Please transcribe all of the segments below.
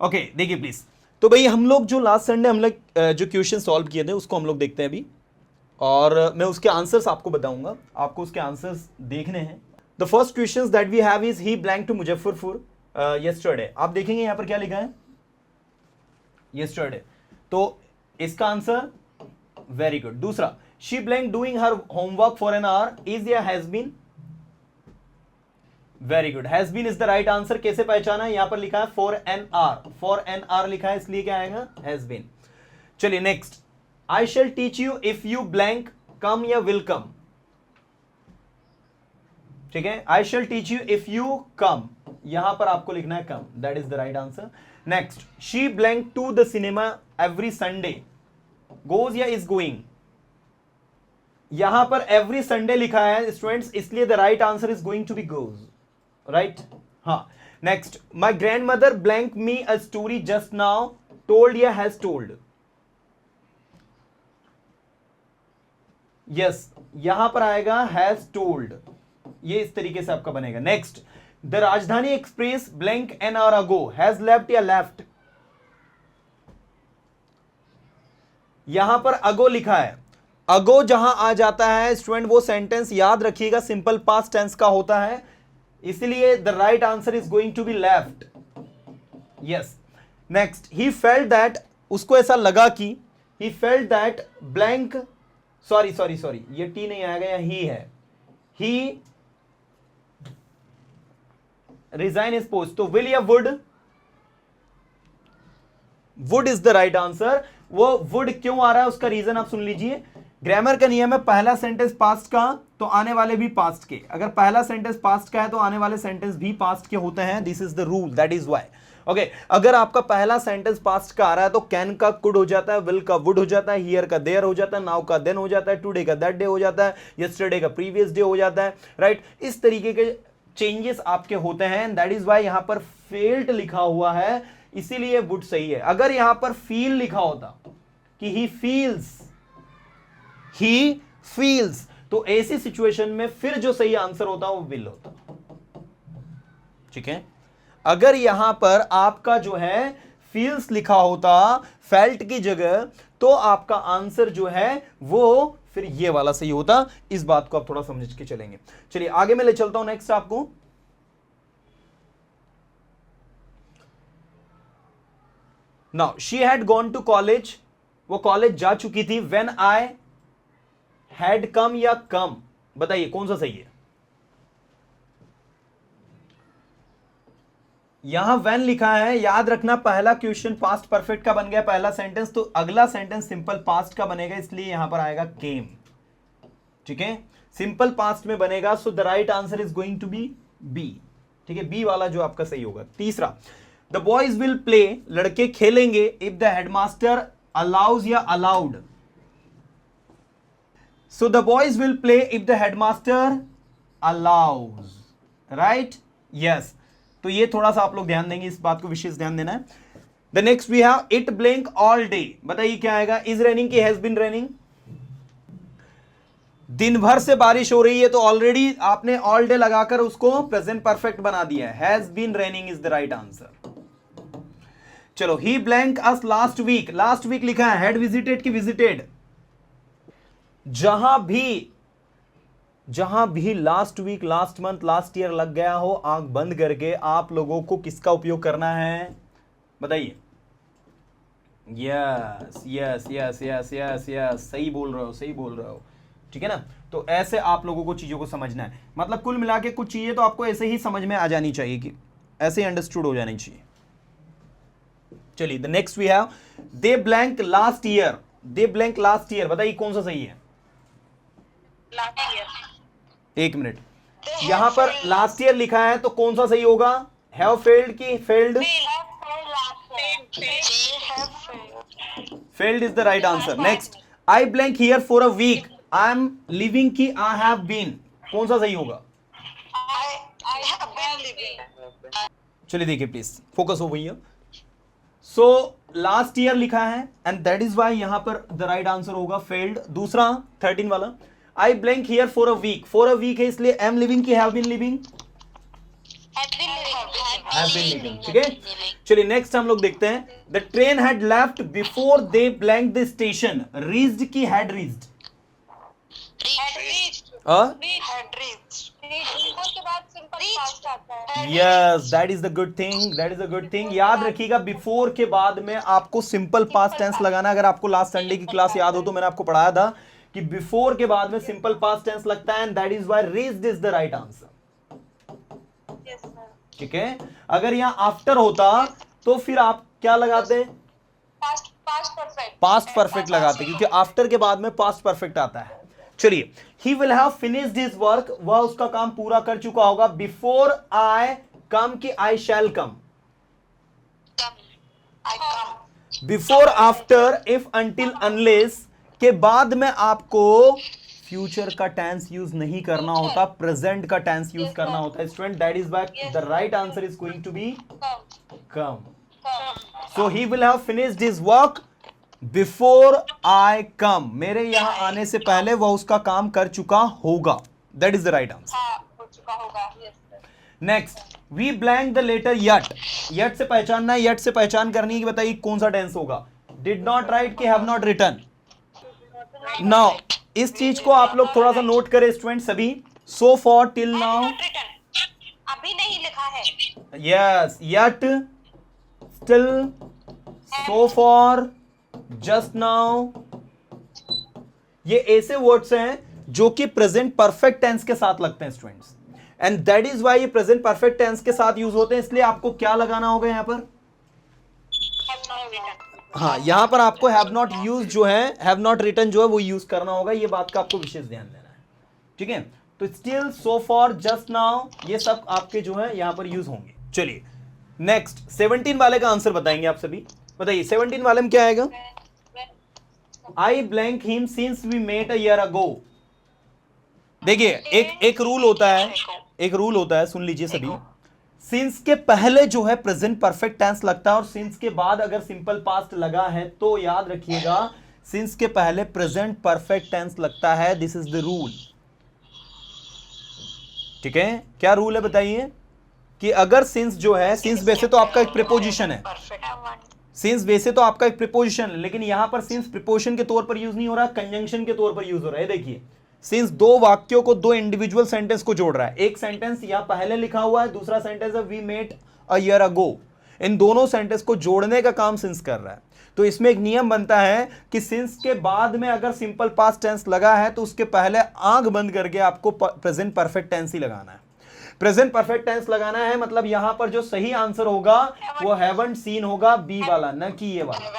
Okay देखिए please. तो भाई हम लोग जो लास्ट संडे हम लोग जो क्वेश्चन सॉल्व किए थे उसको हम लोग देखते हैं अभी, और मैं उसके आंसर्स आपको बताऊंगा, आपको उसके आंसर्स देखने हैं। The first question that we have is he blank to Muzaffarpur yesterday. आप देखेंगे यहां पर क्या लिखा है, यस्टरडे। तो इसका आंसर वेरी गुड। दूसरा, she blank doing her homework for an hour, is या has been. Very good, has been is the right answer. कैसे पहचाना, यहां पर लिखा है for an hour, for an hour लिखा है इसलिए क्या आएगा, हैज बीन। चलिए next, I shall teach you if you blank come या विल कम। ठीक है, I shall teach you if you come, यहां पर आपको लिखना है come, that is the right answer. Next, she blank to the cinema every Sunday, goes या is going. यहां पर एवरी संडे लिखा है स्टूडेंट्स, इसलिए the right answer is going to be goes, right. हाँ, next, my grandmother blank me a story just now, told या has told. Yes, यहां पर आएगा हैज टोल्ड, ये इस तरीके से आपका बनेगा। नेक्स्ट, द राजधानी express blank N hour ago, has left या लेफ्ट। यहां पर अगो लिखा है, अगो जहां आ जाता है स्टूडेंट वो सेंटेंस याद रखिएगा सिंपल पास्ट टेंस का होता है, इसलिए the right answer is going to be left. Yes. Next, he felt that, उसको ऐसा लगा कि, he felt that blank, sorry sorry sorry, ये टी नहीं आएगा, या ही है, ही रिजाइन इज पोस्ट, तो विल या would, would is the right answer. वो वुड क्यों आ रहा है उसका रीजन आप सुन लीजिए। ग्रामर का नियम है, पहला सेंटेंस पास्ट का तो आने वाले भी पास्ट के, अगर पहला सेंटेंस पास्ट का है तो आने वाले सेंटेंस भी पास्ट के होते हैं, this is the rule, that is why. Okay, अगर आपका पहला सेंटेंस पास्ट का आ रहा है तो कैन का कुड हो जाता है, विल का वुड हो जाता है, हियर का देयर हो जाता है, नाउ का देन हो जाता है, टुडे का दैट डे हो जाता है, यस्टरडे का प्रीवियस डे हो जाता है, राइट। इस तरीके के चेंजेस आपके होते हैं, दैट इज व्हाई यहां पर फेल्ट लिखा हुआ है, इसीलिए वुड सही है। अगर यहां पर फील लिखा होता कि ही फील्स, तो ऐसी सिचुएशन में फिर जो सही आंसर होता वो विल होता। ठीक है, अगर यहां पर आपका जो है फील्स लिखा होता फेल्ट की जगह, तो आपका आंसर जो है वो फिर ये वाला सही होता। इस बात को आप थोड़ा समझ के चलेंगे। चलिए आगे मैं ले चलता हूं नेक्स्ट आपको। Now she had gone to college, वो कॉलेज जा चुकी थी, व्हेन आई हैड कम या कम, बताइए कौन सा सही है। यहां व्हेन लिखा है, याद रखना पहला क्वेश्चन पास्ट परफेक्ट का बन गया पहला सेंटेंस, तो अगला सेंटेंस सिंपल पास्ट का बनेगा, इसलिए यहां पर आएगा केम। ठीक है, सिंपल पास्ट में बनेगा, so the right answer is going to be B. ठीक है, बी वाला जो आपका सही होगा। तीसरा, द बॉयज विल प्ले, लड़के खेलेंगे, इफ द हेडमास्टर अलाउज या allowed. So the boys will play if the headmaster allows, right? Yes. तो ये थोड़ा सा आप लोग ध्यान देंगे, इस बात को विशेष ध्यान देना है। The next we have it blank all day, बताइए क्या आएगा, is raining की has been raining। दिन भर से बारिश हो रही है, तो ऑलरेडी आपने all day लगाकर उसको प्रेजेंट परफेक्ट बना दिया है, has been raining is the right answer। चलो, he blank us last week, last week लिखा है, had visited की visited। जहां भी last week, last month, last year लग गया हो, आंख बंद करके आप लोगों को किसका उपयोग करना है, बताइए। Yes yes yes yes yes yes, सही बोल रहे हो, सही बोल रहे हो। ठीक है ना, तो ऐसे आप लोगों को चीजों को समझना है, मतलब कुल मिला के कुछ चीजें तो आपको ऐसे ही समझ में आ जानी चाहिए, कि ऐसे ही अंडरस्टूड हो जानी चाहिए। चलिए, the next we have they blank last year, they blank last year, बताइए कौन सा सही है। एक मिनट, यहां पर लास्ट ईयर लिखा है तो कौन सा सही होगा, हैव फेल्ड की failed, failed is the right answer. Next, I blank here for a week, I am living की आई हैव बीन, कौन सा सही होगा। चलिए देखिए प्लीज, फोकस हो भैया। सो लास्ट ईयर लिखा है एंड दैट इज वाई यहां पर द राइट आंसर होगा फेल्ड। दूसरा 13 वाला, I blank here for a week, for a week है इसलिए एम लिविंग की have been living, have been living. ठीक है, चलिए नेक्स्ट हम लोग देखते हैं। The train had left before they blank the station. Reached की had reached? Yes, that is the good thing, that is the good thing. याद रखिएगा बिफोर के बाद में आपको सिंपल पास्ट टेंस लगाना। अगर आपको लास्ट संडे की क्लास याद हो तो मैंने आपको पढ़ाया था कि बिफोर के बाद में सिंपल पास्ट टेंस लगता है, and that is why reached is the right answer. ठीक है, अगर यहां आफ्टर होता तो फिर आप क्या लगाते? पास्ट परफेक्ट लगाते, क्योंकि आफ्टर के बाद में पास्ट परफेक्ट आता है। चलिए, ही will have finished his work, वह उसका काम पूरा कर चुका होगा। बिफोर आई कम की I shall come? Before after if until unless के बाद में आपको फ्यूचर का टेंस यूज नहीं करना होता, प्रेजेंट का टेंस यूज करना होता है student. That is why the right answer is going to be come. So he will have finished his work before I come, मेरे यहां आने से पहले वह उसका काम कर चुका होगा। That is the right answer. Next, we blank the letter yet. Yet से पहचानना है, यट से पहचान करनी है कि बताइए कौन सा टेंस होगा। डिड नॉट राइट कि हैव नॉट रिटन? नाउ इस चीज को आप लोग थोड़ा सा नोट करें स्टूडेंट सभी। सो फॉर, टिल नाउ, अभी नहीं लिखा है। Yes, yet, still, so for, just now, ये ऐसे वर्ड्स हैं जो कि प्रेजेंट परफेक्ट टेंस के साथ लगते हैं students, and that is why ये प्रेजेंट परफेक्ट टेंस के साथ यूज होते हैं। इसलिए आपको क्या लगाना होगा यहां पर? हाँ, यहां पर आपको हैव नॉट यूज जो है, हैव नॉट रिटन जो है वो यूज करना होगा। ये बात का आपको विशेष ध्यान देना है। ठीक है, तो still, so for, just now, ये सब आपके जो है यहां पर यूज होंगे। चलिए नेक्स्ट, 17 वाले का आंसर बताएंगे आप सभी। बताइए 17 वाले में क्या आएगा? I blank him since we met a year ago. देखिए एक रूल होता है, एक रूल होता है, सुन लीजिए सभी। सिंस के पहले जो है प्रेजेंट परफेक्ट टेंस लगता है, और सिंस के बाद अगर सिंपल पास्ट लगा है तो याद रखिएगा सिंस के पहले प्रेजेंट परफेक्ट टेंस लगता है। This is the rule. ठीक है, क्या रूल है बताइए? कि अगर सिंस जो है, सिंस वैसे तो आपका एक प्रीपोजिशन है, सिंस वैसे तो आपका एक प्रीपोजिशन है, लेकिन यहां पर सिंस प्रीपोजिशन के तौर पर यूज नहीं हो रहा, कंजंक्शन के तौर पर यूज हो रहा है। देखिए, सिंस दो वाक्यों को, दो इंडिविजुअल सेंटेंस को जोड़ रहा है। एक सेंटेंस यहां पहले लिखा हुआ है, दूसरा सेंटेंस है we met a year ago. इन दोनों सेंटेंस को जोड़ने का काम सिंस कर रहा है। तो इसमें एक नियम बनता है कि सिंस के बाद में अगर सिंपल पास्ट टेंस लगा है तो उसके पहले आंख बंद करके आपको प्रेजेंट परफेक्ट टेंस ही लगाना है। प्रेजेंट परफेक्ट टेंस लगाना है, मतलब यहां पर जो सही आंसर होगा वो हैवंट सीन होगा, बी वाला, न कि ये वाला।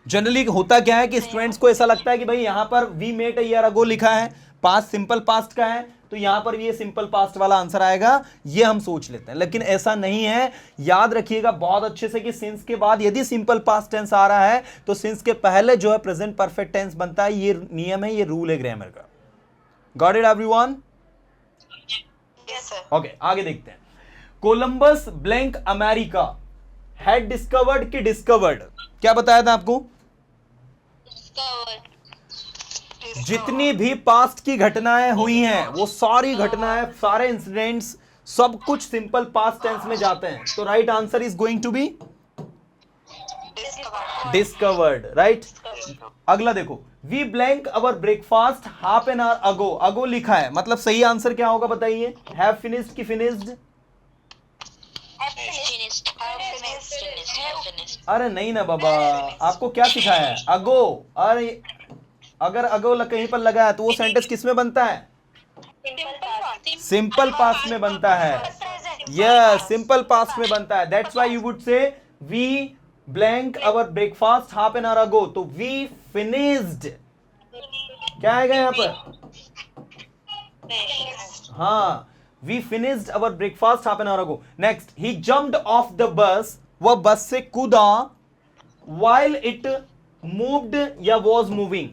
जनरली होता क्या है कि स्टूडेंट्स को ऐसा लगता है कि भाई यहां पर we met a year ago लिखा है, पास्ट सिंपल पास्ट का है, तो यहां पर ये सिंपल पास्ट वाला आंसर आएगा, ये हम सोच लेते हैं। लेकिन ऐसा नहीं है। याद रखिएगा बहुत अच्छे से कि सिंस के बाद यदि सिंपल पास्ट टेंस आ रहा है तो सिंस के पहले जो है प्रेजेंट परफेक्ट टेंस बनता है। ये नियम है, ये रूल है ग्रामर का। Got it everyone? ओके, आगे देखते हैं। Columbus blank America had discovered कि डिस्कवर्ड? क्या बताया था आपको? जितनी भी पास्ट की घटनाएं हुई हैं वो सारी घटनाएं, सारे इंसिडेंट्स, सब कुछ सिंपल पास्ट टेंस में जाते हैं। तो right answer is going to be discovered. Right, अगला देखो, we blank our breakfast half an hour ago. Ago लिखा है, मतलब सही आंसर क्या होगा बताइए? हैव फिनिश्ड की फिनिश्ड? अरे नहीं ना बाबा, आपको क्या सिखाया है? अगो। अरे अगर अगो कहीं पर लगा है तो वो सेंटेंस किस में बनता है? सिंपल पास्ट में बनता है। यस, सिंपल पास्ट में बनता है। That's why you would say we blank our breakfast half an hour ago. तो वी फिनिश्ड, क्या आएगा यहां पर? हाँ, we finished our breakfast half an hour ago. Next, he jumped off the bus, वह बस से कूदा, while it moved या was moving?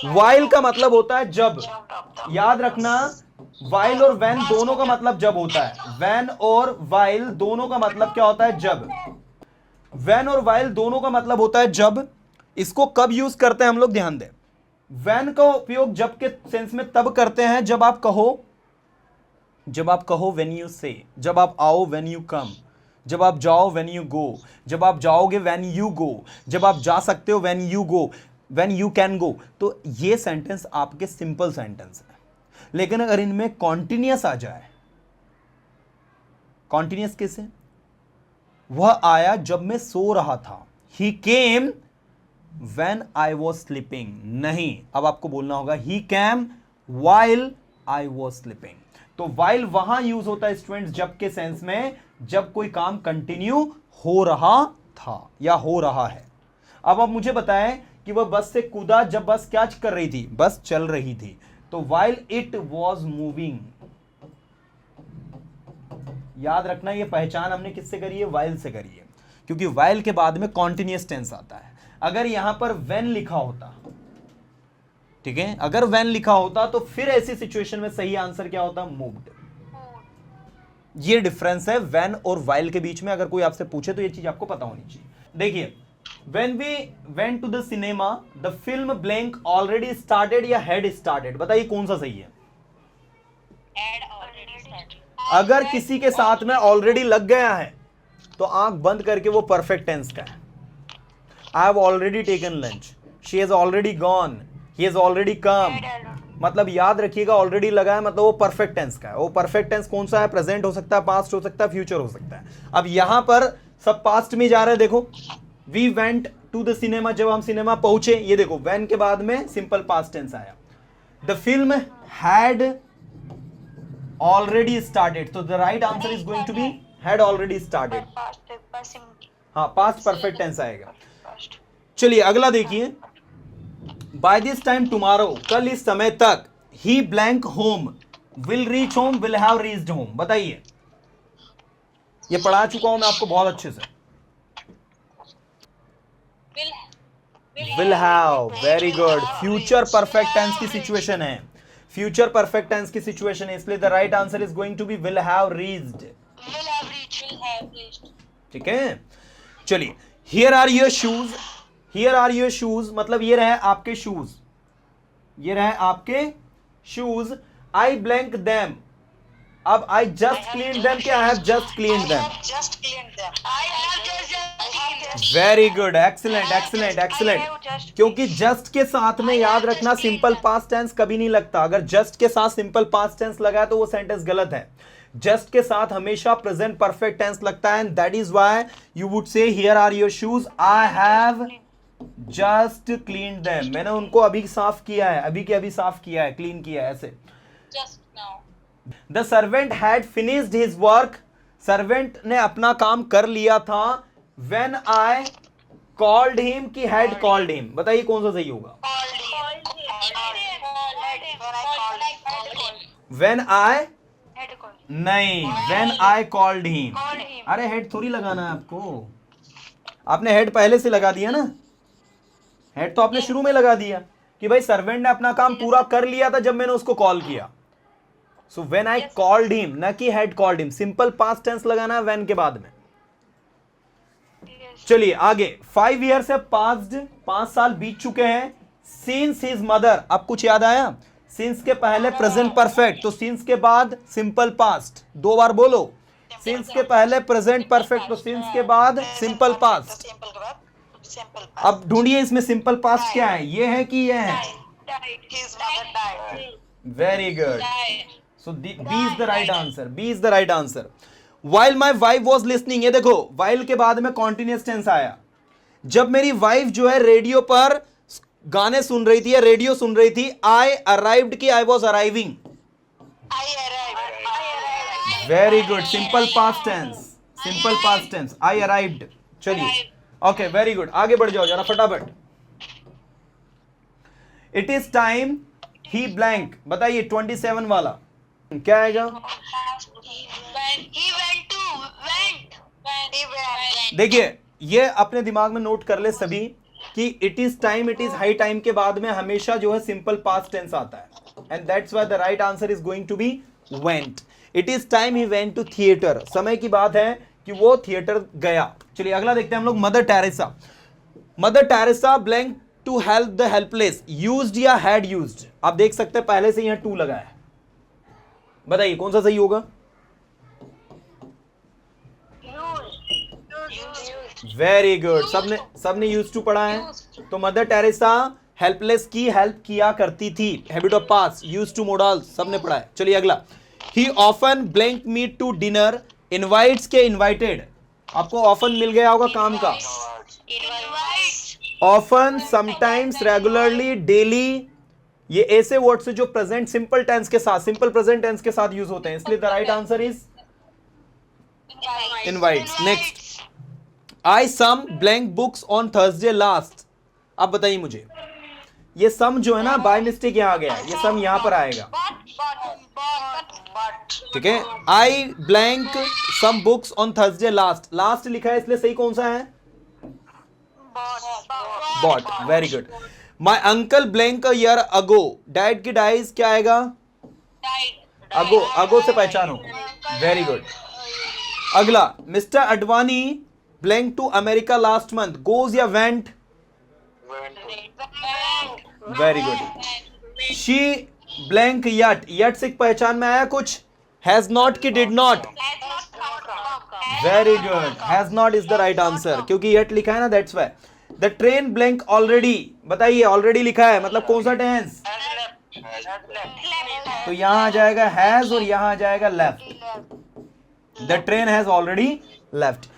while का मतलब होता है जब। याद रखना, while और when दोनों का मतलब जब होता है। when और while दोनों का मतलब क्या होता है? जब। when और while दोनों का मतलब होता है जब। इसको कब यूज करते हैं हम लोग, ध्यान दें। when का उपयोग जब के सेंस में तब करते हैं जब आप कहो जब आप कहो व्हेन यू से, जब आप आओ व्हेन यू कम, जब आप जाओ व्हेन यू गो, जब आप जाओगे व्हेन यू गो, जब आप जा सकते हो when you go, when you can go. तो ये सेंटेंस आपके सिंपल सेंटेंस है। लेकिन अगर इनमें कॉन्टिन्यूअस आ जाए, कॉन्टिन्यूअस कैसे? वह आया जब मैं सो रहा था, he came when I was sleeping. नहीं, अब आपको बोलना होगा he came while I was sleeping. तो वाइल वहां यूज होता है स्टूडेंट्स जब के सेंस में, जब कोई काम कंटिन्यू हो रहा था या हो रहा है। अब आप मुझे बताएं कि वह बस से कूदा जब बस क्या कर रही थी? बस चल रही थी। तो वाइल इट वॉज मूविंग। याद रखना, ये पहचान हमने किससे करी है? वाइल से करी है, क्योंकि वाइल के बाद में कॉन्टिन्यूअस टेंस आता है। अगर यहां पर व्हेन लिखा होता, ठीक है, अगर व्हेन लिखा होता तो फिर ऐसी सिचुएशन में सही आंसर क्या होता? मूव्ड। ये डिफरेंस है व्हेन और वाइल के बीच में। अगर कोई आपसे पूछे तो ये चीज आपको पता होनी चाहिए। देखिए, when we went to the cinema the film blank already started या had started, बताइए कौन सा सही है? Had already started. अगर किसी के साथ में ऑलरेडी लग गया है तो आंख बंद करके वो परफेक्ट टेंस का है। I have already taken lunch, she has already gone, he has already come. मतलब याद रखिएगा, ऑलरेडी लगा है मतलब वो परफेक्ट टेंस का है। वो परफेक्ट टेंस कौन सा है? प्रेजेंट हो सकता है, पास्ट हो सकता है, फ्यूचर हो सकता है। अब यहां पर सब पास्ट में जा रहे हैं। देखो, we went to the cinema, जब हम सिनेमा पहुंचे, ये देखो वेन के बाद में सिंपल पास्ट टेंस आया। The film had already started, तो the right answer is going to be had already started. हाँ, पास्ट परफेक्ट टेंस आएगा। चलिए अगला देखिए, बाय दिस टाइम टुमारो, कल इस समय तक, he blank home, will reach home, will have reached home. बताइए, ये पढ़ा चुका हूं मैं आपको बहुत अच्छे से। Will have, very good. Future perfect tense की सिचुएशन है, फ्यूचर परफेक्ट टेंस की सिचुएशन है, इसलिए the right answer is going to be will have reached. ठीक है, चलिए, here are your shoes, here are your shoes मतलब ये रहे आपके शूज, ये रहे आपके शूज। आई ब्लैंक देम, अब आई जस्ट क्लीन देम क्या? आई have just clean them. Very good, excellent excellent excellent. क्योंकि जस्ट के साथ में याद रखना सिंपल पास्ट टेंस कभी नहीं लगता। अगर जस्ट के साथ सिंपल पास्ट टेंस लगा है तो वो सेंटेंस गलत है। जस्ट के साथ हमेशा प्रेजेंट परफेक्ट टेंस लगता है, and that is why you would say here are your shoes, I have just clean them. मैंने उनको अभी साफ किया है, अभी के अभी साफ किया है, क्लीन किया है, ऐसे। The servant had finished his work, servant ने अपना काम कर लिया था। व्हेन आई कॉल्ड हिम की हैड कॉल्ड हिम, बताइए कौन सा सही होगा? व्हेन आई, नहीं, व्हेन आई कॉल्ड हिम। अरे हेड थोड़ी लगाना है आपको, आपने हेड पहले से लगा दिया ना। हेड तो आपने शुरू में लगा दिया कि भाई सर्वेंट ने अपना काम पूरा कर लिया था जब मैंने उसको कॉल किया। So when I called him, ना कि had called him. Simple past tense लगाना है व्हेन के बाद में। चलिए आगे, 5 ईयर्स है पास्ड, 5 साल बीत चुके हैं। सिंस हिज मदर, अब कुछ याद आया? सिंस के पहले प्रेजेंट परफेक्ट, तो सिंस के बाद सिंपल पास्ट। 2 बार बोलो, सिंस के पहले प्रेजेंट परफेक्ट, तो सिंस के बाद सिंपल पास्ट। अब ढूंढिए इसमें सिंपल पास्ट क्या है, ये है कि ये है? Very good, so B is the right answer, B is the right answer. While my wife was listening, ये देखो while के बाद में continuous tense आया। जब मेरी वाइफ जो है रेडियो पर गाने सुन रही थी या रेडियो सुन रही थी, I arrived की I was arriving। Very good, simple past tense, simple past tense, I arrived। चलिए ओके, वेरी गुड, आगे बढ़ जाओ जरा फटाफट। It is time he blank, बताइए 27 वाला क्या आएगा? देखिए, ये अपने दिमाग में नोट कर ले सभी कि it is time, it is high time के बाद में हमेशा जो है सिंपल पास्ट टेंस आता है, and that's why the right answer is going to be went. It is time he went to theatre, समय की बात है कि वो थिएटर गया। चलिए अगला देखते हैं हम लोग। Mother Teresa, Mother Teresa blank to help the helpless, used या हैड यूज्ड? आप देख सकते हैं पहले से यहां टू लगा है, बताइए कौन सा सही होगा? वेरी गुड, सबने यूज टू पढ़ा है। तो मदर टेरेसा हेल्पलेस की हेल्प किया करती थी, habit of pass, use to modal, सबने पढ़ा है। चलिए अगला, he often blank meet to dinner, invites के इनवाइटेड, आपको ऑफन मिल गया होगा काम का, ऑफन, समटाइम्स, रेगुलरली, डेली, ये ऐसे वर्ड्स है जो प्रेजेंट सिंपल टेंस के साथ, सिंपल प्रेजेंट टेंस के साथ यूज होते हैं, इसलिए the right answer is invites. Next, I some blank books on Thursday last, अब बताइए मुझे, ये सम जो है ना बाय मिस्टेक यहां आ गया है, ये सम यहां पर आएगा, ठीक है। I blank some books on Thursday last, last लिखा है इसलिए सही कौन सा है? But, very good. My uncle blank a year ago, dead की डाइज क्या आएगा? अगो, अगो से पहचानो, वेरी गुड। अगला, mister Advani blank to America last month, goes या went? Very good. She blank yet, yet से पहचान में आया कुछ? हैज नॉट की did not? Very good, has not is the right answer, क्योंकि यट लिखा है ना, that's why. The train blank already, बताइए ऑलरेडी लिखा है मतलब कौन सा टेंस? तो यहां आ जाएगा हैज और यहां आ जाएगा left, the train has already left.